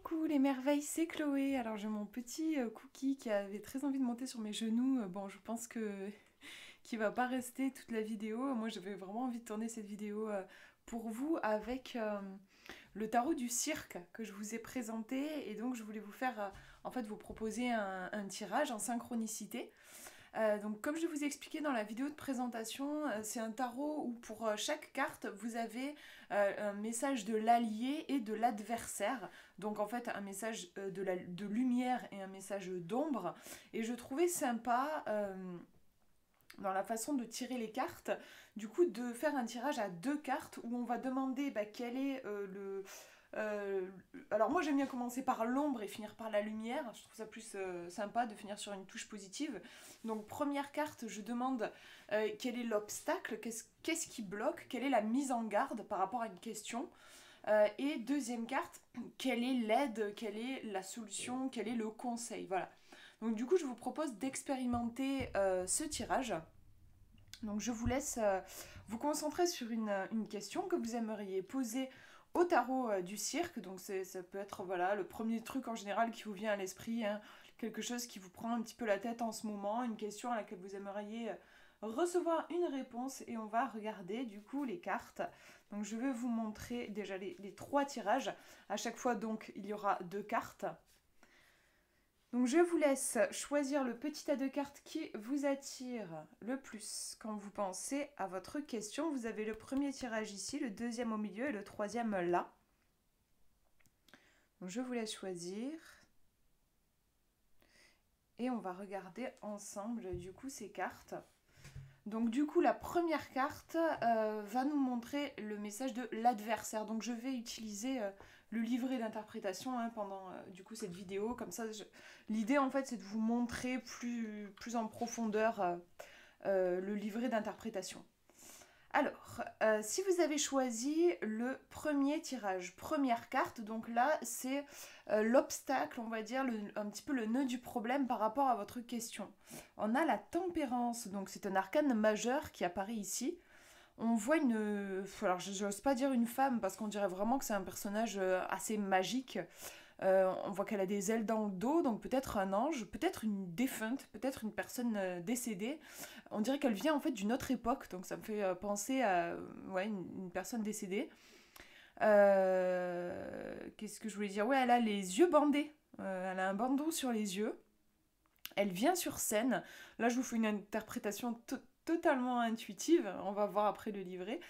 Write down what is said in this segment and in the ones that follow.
Coucou les merveilles, c'est Chloé. Alors j'ai mon petit cookie qui avait très envie de monter sur mes genoux. Bon, je pense que qu'il va pas rester toute la vidéo. Moi, j'avais vraiment envie de tourner cette vidéo pour vous avec le tarot du cirque que je vous ai présenté. Et donc, je voulais vous faire, en fait, vous proposer un tirage en synchronicité. Donc, comme je vous ai expliqué dans la vidéo de présentation, c'est un tarot où pour chaque carte, vous avez un message de l'allié et de l'adversaire. Donc, en fait, un message de lumière et un message d'ombre. Et je trouvais sympa dans la façon de tirer les cartes, du coup de faire un tirage à deux cartes où on va demander quel est alors moi j'aime bien commencer par l'ombre et finir par la lumière, je trouve ça plus sympa de finir sur une touche positive. Donc première carte, je demande quel est l'obstacle, qu'est-ce qui bloque, quelle est la mise en garde par rapport à une question. Et deuxième carte, quelle est l'aide, quelle est la solution, quel est le conseil, voilà. Donc du coup, je vous propose d'expérimenter ce tirage. Donc je vous laisse vous concentrer sur une question que vous aimeriez poser au tarot du cirque. Donc ça peut être voilà, le premier truc en général qui vous vient à l'esprit, hein, quelque chose qui vous prend un petit peu la tête en ce moment, une question à laquelle vous aimeriez recevoir une réponse, et on va regarder du coup les cartes. Donc je vais vous montrer déjà les trois tirages. À chaque fois donc il y aura deux cartes. Donc je vous laisse choisir le petit tas de cartes qui vous attire le plus quand vous pensez à votre question. Vous avez le premier tirage ici, le deuxième au milieu et le troisième là. Donc je vous laisse choisir. Et on va regarder ensemble du coup ces cartes. Donc du coup la première carte va nous montrer le message de l'adversaire. Donc je vais utiliser le livret d'interprétation pendant du coup cette vidéo. Comme ça, l'idée en fait c'est de vous montrer plus en profondeur le livret d'interprétation. Alors, si vous avez choisi le premier tirage, première carte, donc là c'est l'obstacle, on va dire, un petit peu le nœud du problème par rapport à votre question. On a la tempérance, donc c'est un arcane majeur qui apparaît ici. On voit alors j'ose pas dire une femme parce qu'on dirait vraiment que c'est un personnage assez magique. On voit qu'elle a des ailes dans le dos, donc peut-être un ange, peut-être une défunte, peut-être une personne décédée. On dirait qu'elle vient en fait d'une autre époque, donc ça me fait penser à ouais, une personne décédée. Qu'est-ce que je voulais dire? Ouais, elle a les yeux bandés. Elle a un bandeau sur les yeux. Elle vient sur scène. Là, je vous fais une interprétation totalement intuitive. On va voir après le livret.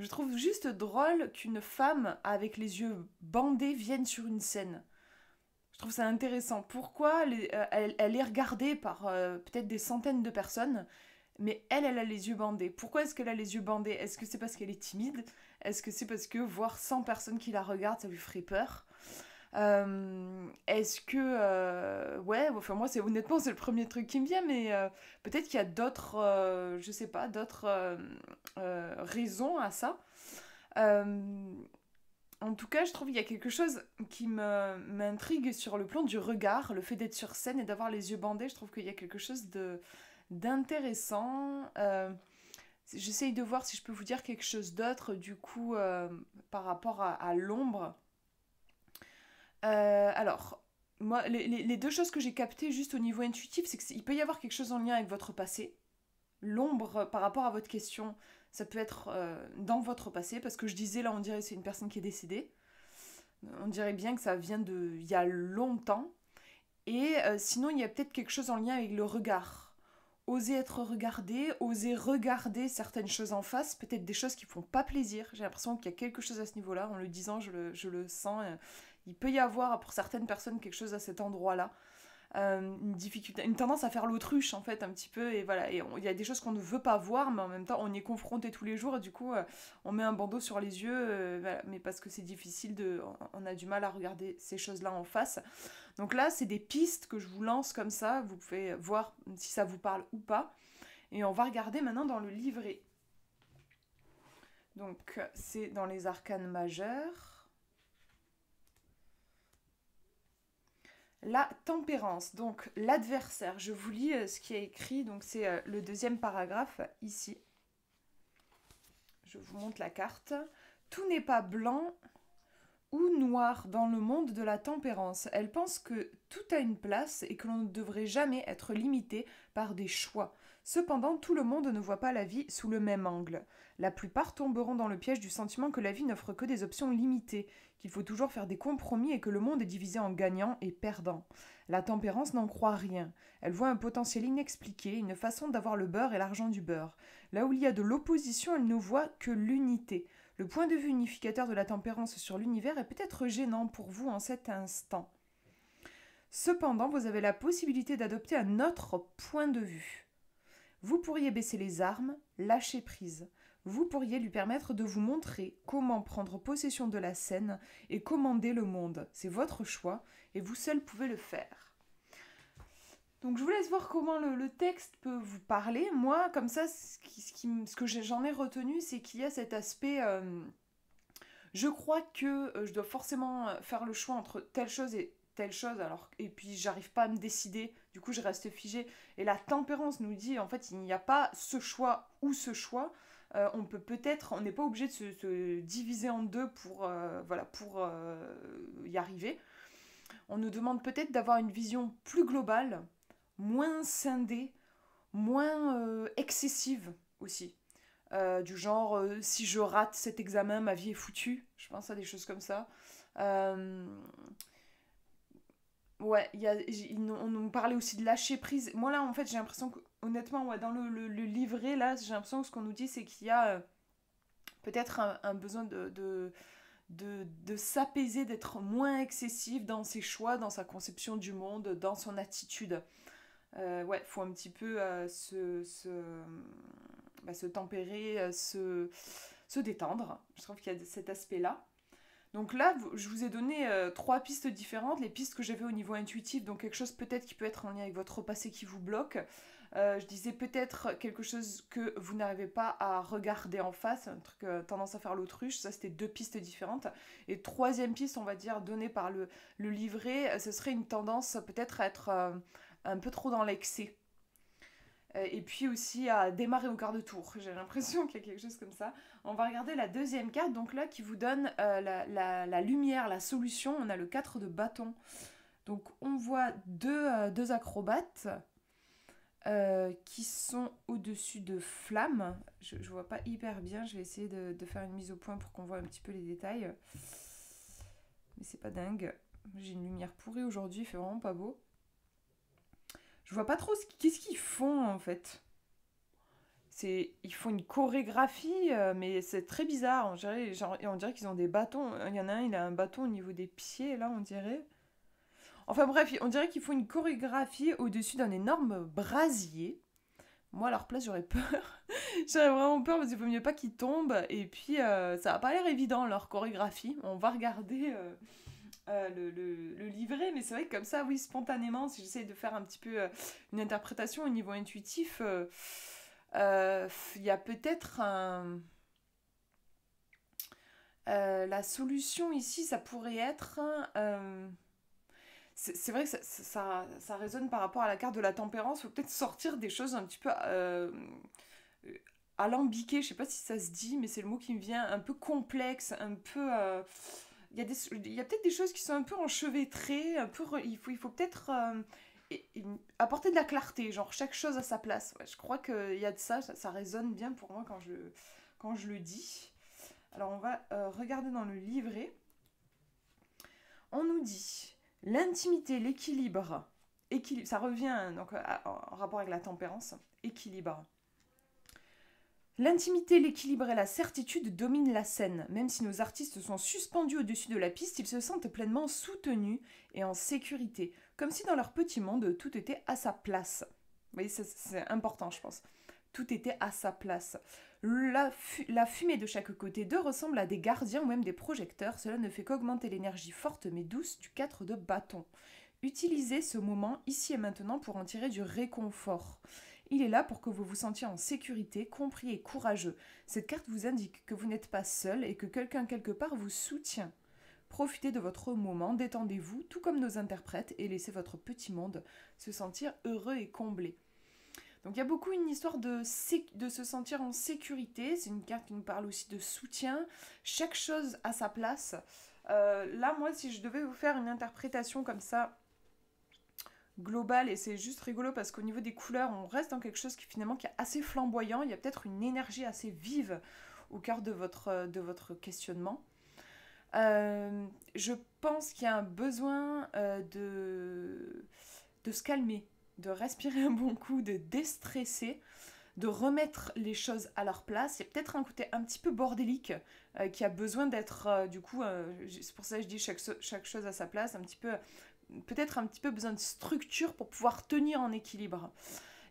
Je trouve juste drôle qu'une femme avec les yeux bandés vienne sur une scène. Je trouve ça intéressant. Pourquoi elle est regardée par peut-être des centaines de personnes, mais elle a les yeux bandés. Pourquoi est-ce qu'elle a les yeux bandés? Est-ce que c'est parce qu'elle est timide? Est-ce que c'est parce que voir 100 personnes qui la regardent, ça lui ferait peur? Est-ce que... ouais, enfin moi, honnêtement, c'est le premier truc qui me vient, mais peut-être qu'il y a d'autres, je sais pas, d'autres raisons à ça. En tout cas, je trouve qu'il y a quelque chose qui m'intrigue sur le plan du regard, le fait d'être sur scène et d'avoir les yeux bandés. Je trouve qu'il y a quelque chose d'intéressant. J'essaye de voir si je peux vous dire quelque chose d'autre, du coup, par rapport à l'ombre. Alors, moi, les deux choses que j'ai captées juste au niveau intuitif, c'est qu'il peut y avoir quelque chose en lien avec votre passé. L'ombre par rapport à votre question, ça peut être dans votre passé, parce que je disais là, on dirait que c'est une personne qui est décédée. On dirait bien que ça vient de il y a longtemps. Et sinon, il y a peut-être quelque chose en lien avec le regard. Oser être regardé, oser regarder certaines choses en face, peut-être des choses qui font pas plaisir. J'ai l'impression qu'il y a quelque chose à ce niveau-là. En le disant, je le sens. Il peut y avoir pour certaines personnes quelque chose à cet endroit-là. Une difficulté, une tendance à faire l'autruche en fait un petit peu, et voilà, et il y a des choses qu'on ne veut pas voir, mais en même temps on y est confronté tous les jours, et du coup on met un bandeau sur les yeux, voilà, mais parce que c'est difficile on a du mal à regarder ces choses-là en face. Donc là c'est des pistes que je vous lance comme ça, vous pouvez voir si ça vous parle ou pas, et on va regarder maintenant dans le livret. Donc c'est dans les arcanes majeurs. La tempérance, donc l'adversaire. Je vous lis ce qui est écrit, donc c'est le deuxième paragraphe ici. Je vous montre la carte. Tout n'est pas blanc, ou noir dans le monde de la tempérance. Elle pense que tout a une place et que l'on ne devrait jamais être limité par des choix. Cependant, tout le monde ne voit pas la vie sous le même angle. La plupart tomberont dans le piège du sentiment que la vie n'offre que des options limitées, qu'il faut toujours faire des compromis et que le monde est divisé en gagnants et perdants. La tempérance n'en croit rien. Elle voit un potentiel inexpliqué, une façon d'avoir le beurre et l'argent du beurre. Là où il y a de l'opposition, elle ne voit que l'unité. Le point de vue unificateur de la tempérance sur l'univers est peut-être gênant pour vous en cet instant. Cependant, vous avez la possibilité d'adopter un autre point de vue. Vous pourriez baisser les armes, lâcher prise. Vous pourriez lui permettre de vous montrer comment prendre possession de la scène et commander le monde. C'est votre choix et vous seul pouvez le faire. Donc je vous laisse voir comment le texte peut vous parler. Moi, comme ça, ce que j'en ai retenu, c'est qu'il y a cet aspect... je crois que je dois forcément faire le choix entre telle chose et telle chose, alors, et puis j'arrive pas à me décider, du coup je reste figée. Et la tempérance nous dit, en fait, il n'y a pas ce choix ou ce choix. On peut peut-être, on n'est pas obligé de se diviser en deux pour y arriver. On nous demande peut-être d'avoir une vision plus globale, moins scindée, moins excessive aussi. Du genre, si je rate cet examen, ma vie est foutue. Je pense à des choses comme ça. Ouais, on nous parlait aussi de lâcher prise. Moi là, en fait, j'ai l'impression que, honnêtement, ouais, dans le livret, là, j'ai l'impression que ce qu'on nous dit, c'est qu'il y a peut-être un besoin de s'apaiser, d'être moins excessif dans ses choix, dans sa conception du monde, dans son attitude. Ouais, faut un petit peu se tempérer, se détendre. Je trouve qu'il y a cet aspect-là. Donc là, je vous ai donné 3 pistes différentes, les pistes que j'avais au niveau intuitif, donc quelque chose peut-être qui peut être en lien avec votre passé qui vous bloque. Je disais peut-être quelque chose que vous n'arrivez pas à regarder en face, un truc tendance à faire l'autruche, ça c'était 2 pistes différentes. Et troisième piste, on va dire, donnée par le livret, ce serait une tendance peut-être à être un peu trop dans l'excès. Et puis aussi à démarrer au quart de tour. J'ai l'impression qu'il y a quelque chose comme ça. On va regarder la deuxième carte, donc là, qui vous donne la lumière, la solution. On a le 4 de bâton. Donc on voit deux acrobates qui sont au-dessus de flammes. Je vois pas hyper bien, je vais essayer de faire une mise au point pour qu'on voit un petit peu les détails. Mais c'est pas dingue. J'ai une lumière pourrie aujourd'hui, il fait vraiment pas beau. Je vois pas trop qu'est-ce qu'ils font en fait. Ils font une chorégraphie, mais c'est très bizarre. On dirait qu'ils ont des bâtons. Il y en a un, il a un bâton au niveau des pieds, là, on dirait. Enfin bref, on dirait qu'ils font une chorégraphie au-dessus d'un énorme brasier. Moi, à leur place, j'aurais peur. J'aurais vraiment peur parce qu'il vaut mieux pas qu'ils tombent. Et puis, ça va pas l'air évident, leur chorégraphie. On va regarder le livret, mais c'est vrai que comme ça, oui, spontanément, si j'essaye de faire un petit peu une interprétation au niveau intuitif, il y a peut-être la solution ici, ça pourrait être... c'est vrai que ça résonne par rapport à la carte de la tempérance. Il faut peut-être sortir des choses un petit peu alambiquées. Je sais pas si ça se dit, mais c'est le mot qui me vient. Un peu complexe, un peu... il y a peut-être des choses qui sont un peu enchevêtrées. Il faut peut-être apporter de la clarté. Genre, chaque chose à sa place. Ouais, je crois qu'il y a de ça résonne bien pour moi quand je le dis. Alors, on va regarder dans le livret. On nous dit... L'intimité, l'équilibre, ça revient donc en rapport avec la tempérance, équilibre. L'intimité, l'équilibre et la certitude dominent la scène. Même si nos artistes sont suspendus au-dessus de la piste, ils se sentent pleinement soutenus et en sécurité, comme si dans leur petit monde, tout était à sa place. Vous voyez, c'est important, je pense. Tout était à sa place. La fumée de chaque côté d'eux ressemble à des gardiens ou même des projecteurs. Cela ne fait qu'augmenter l'énergie forte mais douce du 4 de bâton. Utilisez ce moment ici et maintenant pour en tirer du réconfort. Il est là pour que vous vous sentiez en sécurité, compris et courageux. Cette carte vous indique que vous n'êtes pas seul et que quelqu'un quelque part vous soutient. Profitez de votre moment, détendez-vous, tout comme nos interprètes, et laissez votre petit monde se sentir heureux et comblé. Donc il y a beaucoup une histoire de se sentir en sécurité. C'est une carte qui nous parle aussi de soutien. Chaque chose à sa place. Là, moi, si je devais vous faire une interprétation comme ça, globale, et c'est juste rigolo parce qu'au niveau des couleurs, on reste dans quelque chose qui finalement qui est assez flamboyant. Il y a peut-être une énergie assez vive au cœur de votre questionnement. Je pense qu'il y a un besoin de se calmer, de respirer un bon coup, de déstresser, de remettre les choses à leur place. Il y a peut-être un côté un petit peu bordélique qui a besoin d'être, c'est pour ça que je dis chaque chose à sa place, un petit peu, peut-être un petit peu besoin de structure pour pouvoir tenir en équilibre.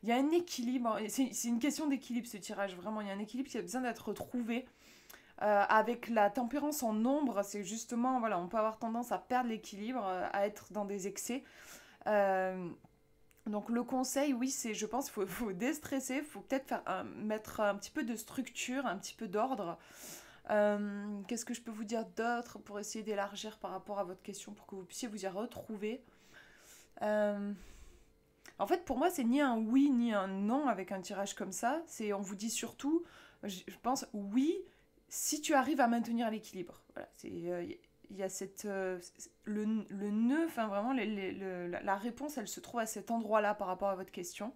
Il y a un équilibre, c'est une question d'équilibre ce tirage, vraiment, il y a un équilibre qui a besoin d'être retrouvé. Avec la tempérance en nombre, c'est justement, voilà, on peut avoir tendance à perdre l'équilibre, à être dans des excès. Euh, donc le conseil, oui, c'est, je pense, faut déstresser, faut peut-être mettre un petit peu de structure, un petit peu d'ordre. Qu'est-ce que je peux vous dire d'autre pour essayer d'élargir par rapport à votre question, pour que vous puissiez vous y retrouver. Euh, En fait, pour moi, c'est ni un oui ni un non avec un tirage comme ça. C'est, on vous dit surtout, je pense, oui, si tu arrives à maintenir l'équilibre. Voilà, c'est, il y a cette, le nœud, enfin vraiment, la réponse, elle se trouve à cet endroit-là par rapport à votre question.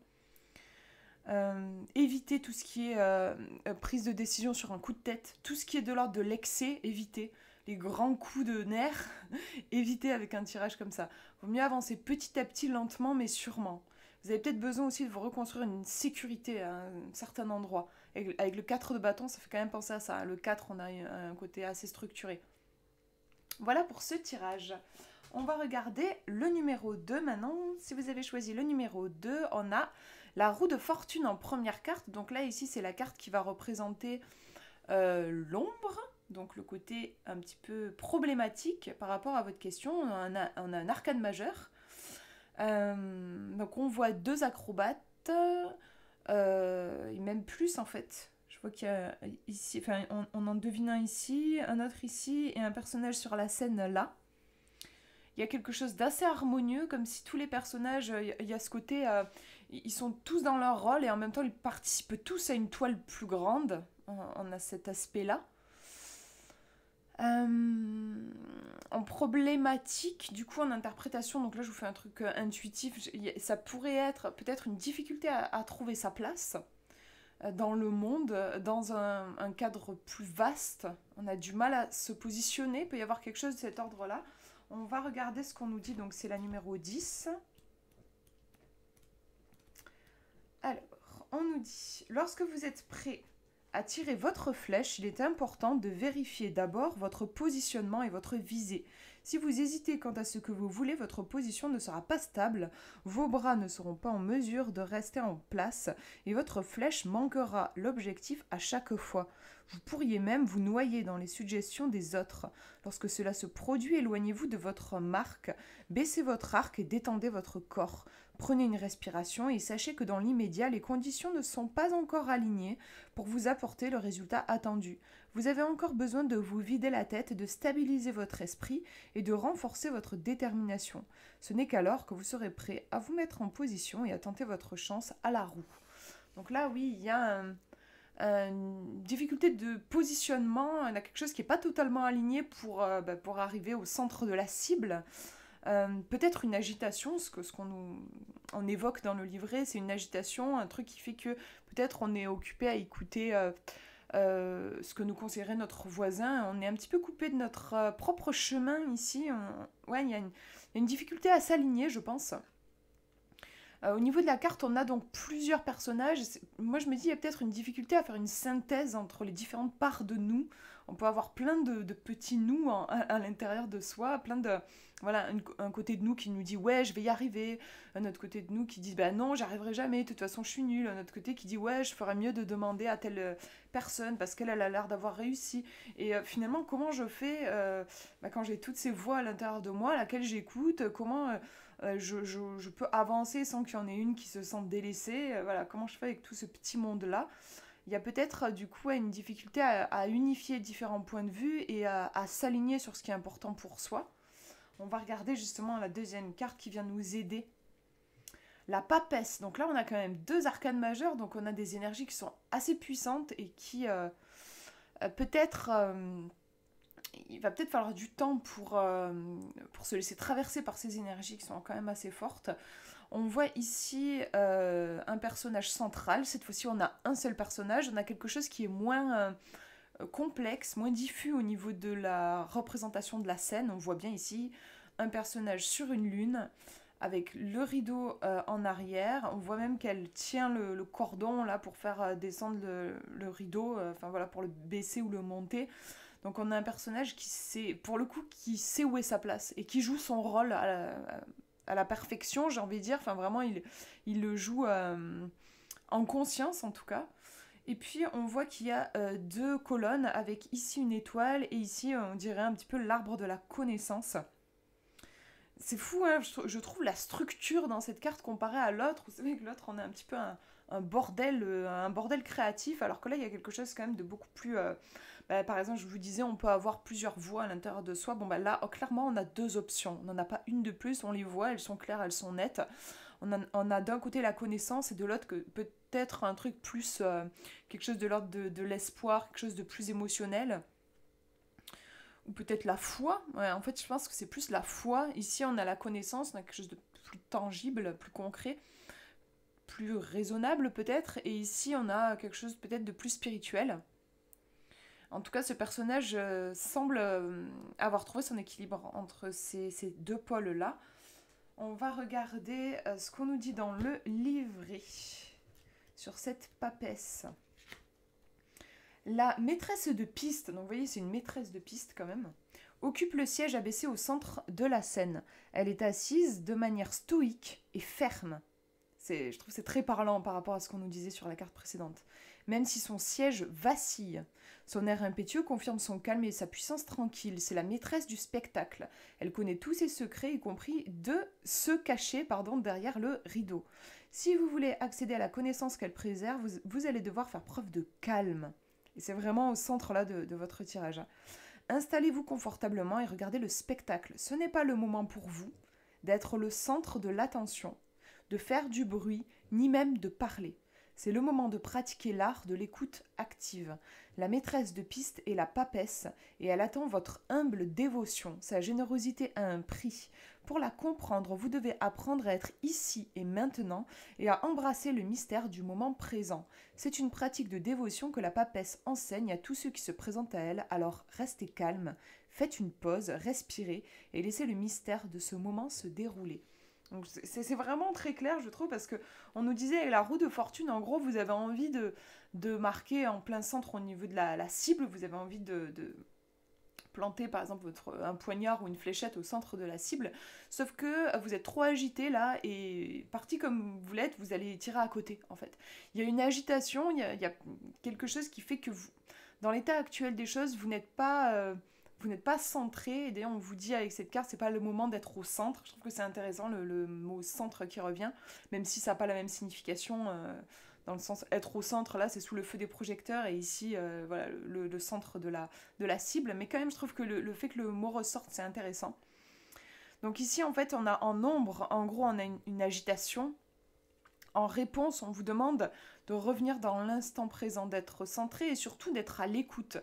Éviter tout ce qui est prise de décision sur un coup de tête, tout ce qui est de l'ordre de l'excès, éviter les grands coups de nerfs, éviter avec un tirage comme ça. Vaut mieux avancer petit à petit, lentement, mais sûrement. Vous avez peut-être besoin aussi de vous reconstruire une sécurité à un certain endroit. Avec le 4 de bâton, ça fait quand même penser à ça. Le 4, on a un côté assez structuré. Voilà pour ce tirage. On va regarder le numéro 2 maintenant. Si vous avez choisi le numéro 2, on a la roue de fortune en première carte. Donc là, ici, c'est la carte qui va représenter l'ombre. Donc le côté un petit peu problématique par rapport à votre question. On a un arcane majeur. Donc on voit 2 acrobates. Et même plus en fait. Je vois qu'il y a ici, enfin on en devine un ici, un autre ici et un personnage sur la scène là. Il y a quelque chose d'assez harmonieux, comme si tous les personnages, il y a ce côté, ils sont tous dans leur rôle et en même temps ils participent tous à une toile plus grande. On a cet aspect-là. En problématique, du coup en interprétation, donc là je vous fais un truc intuitif, ça pourrait être peut-être une difficulté à trouver sa place dans le monde, dans un cadre plus vaste. On a du mal à se positionner, il peut y avoir quelque chose de cet ordre-là. On va regarder ce qu'on nous dit, donc c'est la numéro 10. Alors, on nous dit, lorsque vous êtes prêt à tirer votre flèche, il est important de vérifier d'abord votre positionnement et votre visée. Si vous hésitez quant à ce que vous voulez, votre position ne sera pas stable, vos bras ne seront pas en mesure de rester en place et votre flèche manquera l'objectif à chaque fois. Vous pourriez même vous noyer dans les suggestions des autres. Lorsque cela se produit, éloignez-vous de votre marque, baissez votre arc et détendez votre corps. Prenez une respiration et sachez que dans l'immédiat, les conditions ne sont pas encore alignées pour vous apporter le résultat attendu. Vous avez encore besoin de vous vider la tête, de stabiliser votre esprit et de renforcer votre détermination. Ce n'est qu'alors que vous serez prêt à vous mettre en position et à tenter votre chance à la roue. Donc là, oui, il y a une difficulté de positionnement, on a quelque chose qui n'est pas totalement aligné pour arriver au centre de la cible. Peut-être une agitation, ce qu'on nous on évoque dans le livret, c'est une agitation, un truc qui fait que peut-être on est occupé à écouter ce que nous conseillerait notre voisin. On est un petit peu coupé de notre propre chemin ici. Ouais, il y a une difficulté à s'aligner, je pense. Au niveau de la carte, on a donc plusieurs personnages. Moi, je me dis, il y a peut-être une difficulté à faire une synthèse entre les différentes parts de nous. On peut avoir plein de petits nous à l'intérieur de soi, plein de... Voilà, un côté de nous qui nous dit ouais, je vais y arriver, un autre côté de nous qui dit bah non, j'arriverai jamais, de toute façon je suis nulle, un autre côté qui dit ouais, je ferais mieux de demander à telle personne parce qu'elle a l'air d'avoir réussi. Et finalement, comment je fais quand j'ai toutes ces voix à l'intérieur de moi, laquelle j'écoute, comment je peux avancer sans qu'il y en ait une qui se sente délaissée, voilà, comment je fais avec tout ce petit monde-là. Il y a peut-être du coup une difficulté à unifier différents points de vue et à s'aligner sur ce qui est important pour soi. On va regarder justement la deuxième carte qui vient nous aider. La papesse. Donc là, on a quand même 2 arcanes majeures, donc on a des énergies qui sont assez puissantes et qui peut-être il va peut-être falloir du temps pour se laisser traverser par ces énergies qui sont quand même assez fortes. On voit ici un personnage central. Cette fois-ci, on a un seul personnage. On a quelque chose qui est moins complexe, moins diffus au niveau de la représentation de la scène. On voit bien ici un personnage sur une lune avec le rideau en arrière. On voit même qu'elle tient le cordon là pour faire descendre le rideau, enfin voilà, pour le baisser ou le monter. Donc on a un personnage qui sait, pour le coup, qui sait où est sa place et qui joue son rôle à la perfection, j'ai envie de dire. Enfin vraiment, il le joue en conscience en tout cas. Et puis on voit qu'il y a deux colonnes avec ici une étoile et ici on dirait un petit peu l'arbre de la connaissance. C'est fou, hein, je trouve la structure dans cette carte comparée à l'autre. Vous savez que l'autre, on a un petit peu un bordel créatif, alors que là, il y a quelque chose quand même de beaucoup plus... par exemple, je vous disais, on peut avoir plusieurs voix à l'intérieur de soi. Bon, là, clairement, on a deux options. On n'en a pas une de plus, on les voit, elles sont claires, elles sont nettes. On a d'un côté la connaissance et de l'autre peut-être un truc plus... quelque chose de l'ordre de l'espoir, quelque chose de plus émotionnel. Ou peut-être la foi. Ouais, en fait, je pense que c'est plus la foi. Ici, on a la connaissance, on a quelque chose de plus tangible, plus concret, plus raisonnable peut-être. Et ici, on a quelque chose peut-être de plus spirituel. En tout cas, ce personnage semble avoir trouvé son équilibre entre ces deux pôles-là. On va regarder ce qu'on nous dit dans le livret sur cette papesse. La maîtresse de piste, donc vous voyez c'est une maîtresse de piste quand même, occupe le siège abaissé au centre de la scène. Elle est assise de manière stoïque et ferme. Je trouve que c'est très parlant par rapport à ce qu'on nous disait sur la carte précédente. Même si son siège vacille, son air impétueux confirme son calme et sa puissance tranquille. C'est la maîtresse du spectacle. Elle connaît tous ses secrets, y compris de se cacher derrière le rideau. Si vous voulez accéder à la connaissance qu'elle préserve, vous allez devoir faire preuve de calme. Et c'est vraiment au centre là de votre tirage. Installez-vous confortablement et regardez le spectacle. Ce n'est pas le moment pour vous d'être le centre de l'attention, de faire du bruit, ni même de parler. C'est le moment de pratiquer l'art de l'écoute active. La maîtresse de piste est la papesse et elle attend votre humble dévotion. Sa générosité a un prix. Pour la comprendre, vous devez apprendre à être ici et maintenant et à embrasser le mystère du moment présent. C'est une pratique de dévotion que la papesse enseigne à tous ceux qui se présentent à elle. Alors restez calme, faites une pause, respirez et laissez le mystère de ce moment se dérouler. Donc c'est vraiment très clair, je trouve, parce que on nous disait la roue de fortune, en gros, vous avez envie de marquer en plein centre au niveau de la cible, vous avez envie de planter par exemple un poignard ou une fléchette au centre de la cible, sauf que vous êtes trop agité là et parti comme vous l'êtes, vous allez tirer à côté en fait. Il y a une agitation, il y a quelque chose qui fait que vous, dans l'état actuel des choses, vous n'êtes pas centré. Et d'ailleurs, on vous dit avec cette carte, c'est pas le moment d'être au centre. Je trouve que c'est intéressant le mot centre qui revient, même si ça n'a pas la même signification. Dans le sens être au centre, là, c'est sous le feu des projecteurs, et ici, voilà, le centre de la cible. Mais quand même, je trouve que le fait que le mot ressorte, c'est intéressant. Donc ici, en fait, on a en ombre, en gros, on a une agitation. En réponse, on vous demande de revenir dans l'instant présent, d'être centré et surtout d'être à l'écoute.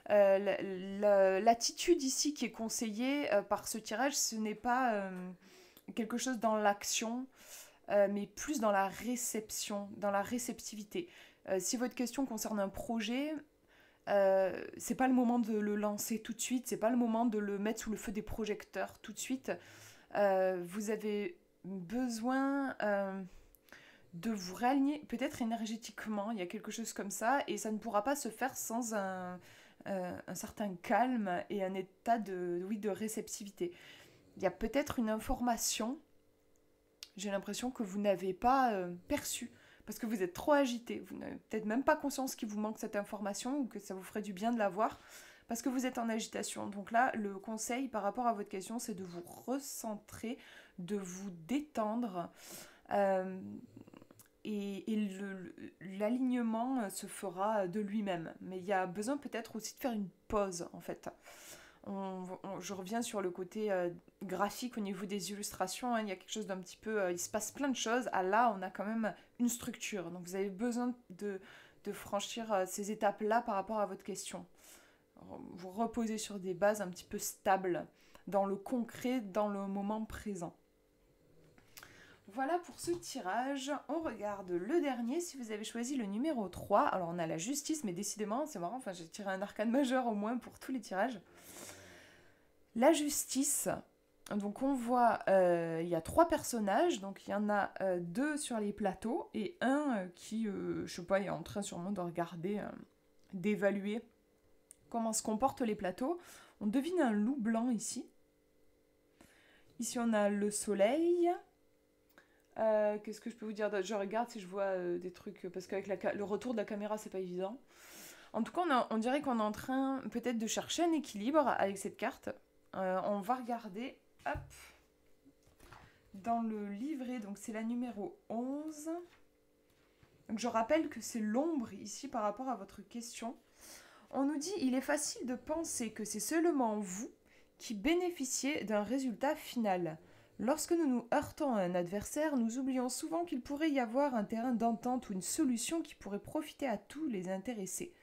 L'attitude ici qui est conseillée par ce tirage, ce n'est pas quelque chose dans l'action, mais plus dans la réception, dans la réceptivité. Si votre question concerne un projet, c'est pas le moment de le lancer tout de suite, c'est pas le moment de le mettre sous le feu des projecteurs tout de suite. Vous avez besoin de vous réaligner, peut-être énergétiquement, il y a quelque chose comme ça, et ça ne pourra pas se faire sans un certain calme et un état de réceptivité. Il y a peut-être une information, j'ai l'impression que vous n'avez pas perçue, parce que vous êtes trop agité, vous n'avez peut-être même pas conscience qu'il vous manque cette information, ou que ça vous ferait du bien de l'avoir, parce que vous êtes en agitation. Donc là, le conseil par rapport à votre question, c'est de vous recentrer, de vous détendre, et l'alignement se fera de lui-même. Mais il y a besoin peut-être aussi de faire une pause, en fait. Je reviens sur le côté graphique au niveau des illustrations, hein. Il y a quelque chose d'un petit peu... il se passe plein de choses. Ah là, on a quand même une structure. Donc vous avez besoin de franchir ces étapes-là par rapport à votre question. vous reposer sur des bases un petit peu stables, dans le concret, dans le moment présent. Voilà pour ce tirage. On regarde le dernier, si vous avez choisi le numéro 3. Alors on a la justice, mais décidément, c'est marrant, enfin j'ai tiré un arcane majeur au moins pour tous les tirages. La justice, donc on voit, il y a 3 personnages, donc il y en a 2 sur les plateaux, et un qui, je sais pas, est en train sûrement de regarder, d'évaluer comment se comportent les plateaux. On devine un loup blanc ici. Ici on a le soleil. Qu'est-ce que je peux vous dire d'autre? Je regarde si je vois des trucs, parce qu'avec le retour de la caméra, c'est pas évident. En tout cas, on dirait qu'on est en train peut-être de chercher un équilibre avec cette carte. On va regarder, hop, dans le livret, donc c'est la numéro 11. Donc je rappelle que c'est l'ombre ici par rapport à votre question. On nous dit, il est facile de penser que c'est seulement vous qui bénéficiez d'un résultat final. Lorsque nous nous heurtons à un adversaire, nous oublions souvent qu'il pourrait y avoir un terrain d'entente ou une solution qui pourrait profiter à tous les intéressés.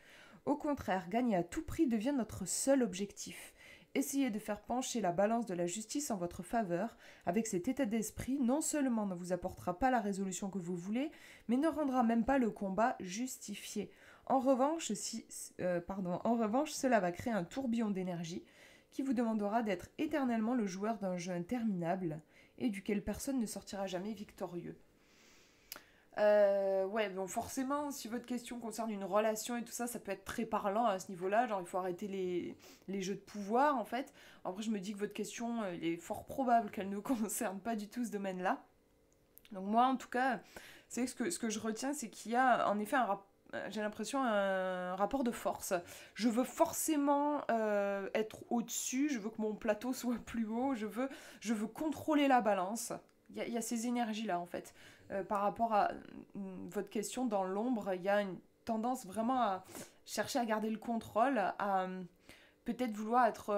Au contraire, gagner à tout prix devient notre seul objectif. Essayez de faire pencher la balance de la justice en votre faveur. Avec cet état d'esprit, non seulement ne vous apportera pas la résolution que vous voulez, mais ne rendra même pas le combat justifié. En revanche, cela va créer un tourbillon d'énergie qui vous demandera d'être éternellement le joueur d'un jeu interminable et duquel personne ne sortira jamais victorieux. Ouais, bon forcément, si votre question concerne une relation et tout ça, ça peut être très parlant à ce niveau-là, genre il faut arrêter les jeux de pouvoir en fait. Après je me dis que votre question, il est fort probable qu'elle ne concerne pas du tout ce domaine-là. Donc moi en tout cas, c'est ce que je retiens, c'est qu'il y a en effet j'ai l'impression un rapport de force. Je veux forcément être au-dessus, je veux que mon plateau soit plus haut, je veux contrôler la balance. Il y a ces énergies-là en fait. Par rapport à votre question dans l'ombre, il y a une tendance vraiment à chercher à garder le contrôle, à peut-être vouloir être,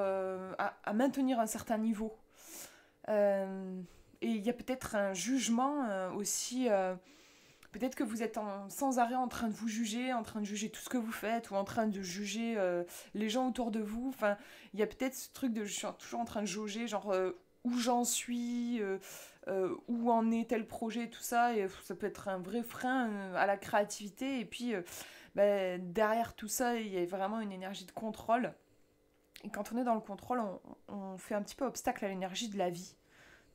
à maintenir un certain niveau. Et il y a peut-être un jugement aussi. Peut-être que vous êtes sans arrêt en train de vous juger, en train de juger tout ce que vous faites, ou en train de juger les gens autour de vous. Enfin, il y a peut-être ce truc de je suis toujours en train de jauger, genre où j'en suis, où en est tel projet, tout ça. Et ça peut être un vrai frein à la créativité. Et puis, derrière tout ça, il y a vraiment une énergie de contrôle. Et quand on est dans le contrôle, on fait un petit peu obstacle à l'énergie de la vie.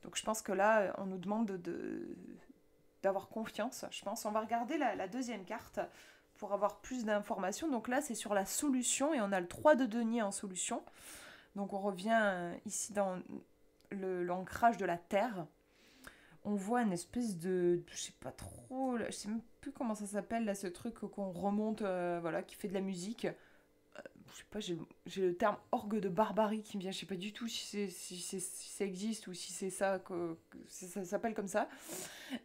Donc je pense que là, on nous demande d'avoir confiance, je pense. On va regarder la deuxième carte pour avoir plus d'informations. Donc là, c'est sur la solution et on a le 3 de denier en solution. Donc on revient ici dans l'ancrage de la terre. On voit une espèce de... Je sais pas trop... Je sais même plus comment ça s'appelle, là, ce truc qu'on remonte, voilà, qui fait de la musique. Je sais pas, j'ai le terme orgue de barbarie qui me vient. Je sais pas du tout si ça existe ou si c'est ça, que ça s'appelle comme ça.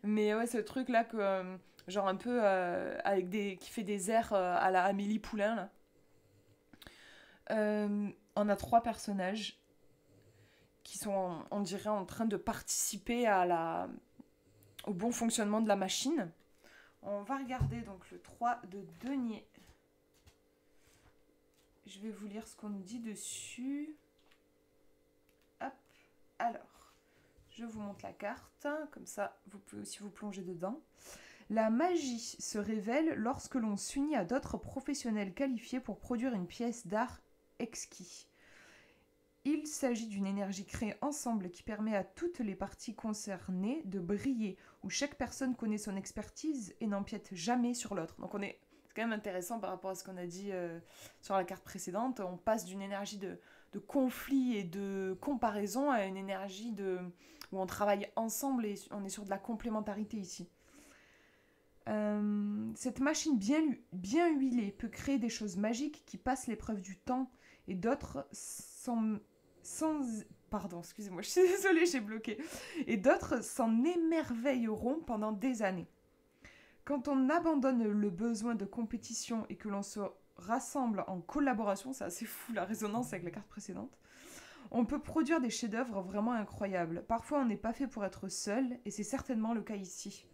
Mais ouais, ce truc-là, genre un peu qui fait des airs à la Amélie Poulain, là. On a 3 personnages qui sont, on dirait, en train de participer au bon fonctionnement de la machine. On va regarder donc le 3 de denier. Je vais vous lire ce qu'on nous dit dessus. Hop, alors, je vous montre la carte, comme ça vous pouvez aussi vous plonger dedans. La magie se révèle lorsque l'on s'unit à d'autres professionnels qualifiés pour produire une pièce d'art exquis. Il s'agit d'une énergie créée ensemble qui permet à toutes les parties concernées de briller, où chaque personne connaît son expertise et n'empiète jamais sur l'autre. Donc c'est quand même intéressant par rapport à ce qu'on a dit sur la carte précédente. On passe d'une énergie de conflit et de comparaison à une énergie où on travaille ensemble et on est sur de la complémentarité ici. Cette machine bien huilée peut créer des choses magiques qui passent l'épreuve du temps et d'autres pardon, excusez-moi, je suis désolée, j'ai bloqué. Et d'autres s'en émerveilleront pendant des années. Quand on abandonne le besoin de compétition et que l'on se rassemble en collaboration, c'est assez fou la résonance avec la carte précédente, on peut produire des chefs-d'œuvre vraiment incroyables. Parfois, on n'est pas fait pour être seul, et c'est certainement le cas ici.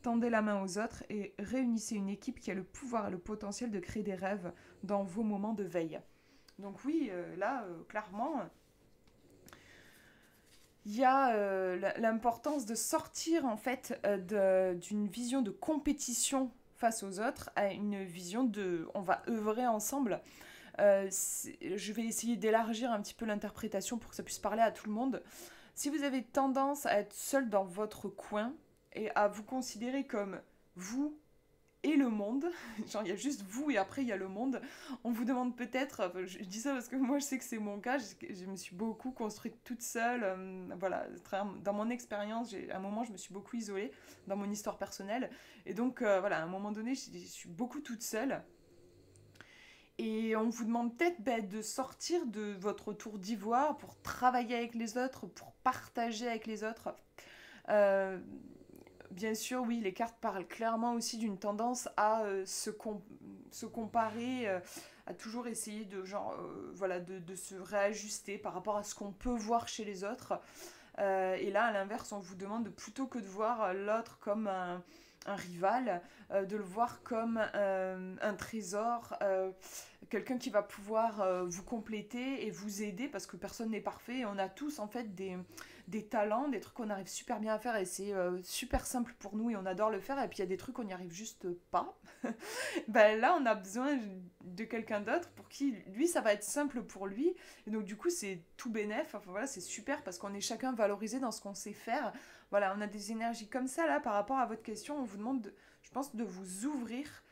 Tendez la main aux autres et réunissez une équipe qui a le pouvoir et le potentiel de créer des rêves dans vos moments de veille. Donc oui, là, clairement, il y a l'importance de sortir en fait d'une vision de compétition face aux autres à une vision de on va œuvrer ensemble. Je vais essayer d'élargir un petit peu l'interprétation pour que ça puisse parler à tout le monde. Si vous avez tendance à être seul dans votre coin et à vous considérer comme vous et le monde, genre il y a juste vous et après il y a le monde, on vous demande peut-être, enfin, je dis ça parce que moi je sais que c'est mon cas, je me suis beaucoup construite toute seule, voilà, dans mon expérience, à un moment je me suis beaucoup isolée dans mon histoire personnelle, et donc voilà, à un moment donné je suis beaucoup toute seule, et on vous demande peut-être de sortir de votre tour d'ivoire pour travailler avec les autres, pour partager avec les autres. Euh, Bien sûr, oui, les cartes parlent clairement aussi d'une tendance à se comparer, à toujours essayer de, genre, voilà, de se réajuster par rapport à ce qu'on peut voir chez les autres. Et là, à l'inverse, on vous demande plutôt que de voir l'autre comme un rival, de le voir comme un trésor, quelqu'un qui va pouvoir vous compléter et vous aider parce que personne n'est parfait. Et on a tous en fait des talents, des trucs qu'on arrive super bien à faire et c'est super simple pour nous et on adore le faire. Et puis il y a des trucs qu'on n'y arrive juste pas. Ben là, on a besoin de quelqu'un d'autre pour qui, lui, ça va être simple pour lui. Et donc du coup, c'est tout bénef. Enfin voilà, c'est super parce qu'on est chacun valorisé dans ce qu'on sait faire. Voilà, on a des énergies comme ça là par rapport à votre question. On vous demande, je pense, de vous ouvrir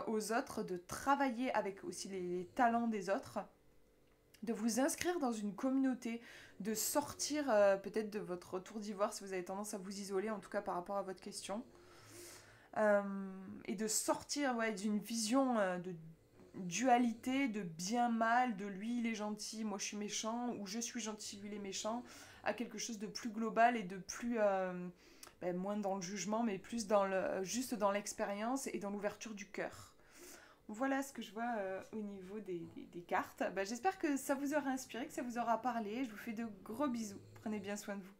aux autres, de travailler avec aussi les talents des autres, de vous inscrire dans une communauté, de sortir peut-être de votre tour d'ivoire si vous avez tendance à vous isoler, en tout cas par rapport à votre question, euh, et de sortir ouais, d'une vision de dualité, de bien-mal, de lui il est gentil, moi je suis méchant, ou je suis gentil, lui il est méchant, à quelque chose de plus global et de plus... moins dans le jugement, mais plus juste dans l'expérience et dans l'ouverture du cœur. Voilà ce que je vois au niveau des cartes. J'espère que ça vous aura inspiré, que ça vous aura parlé. Je vous fais de gros bisous. Prenez bien soin de vous.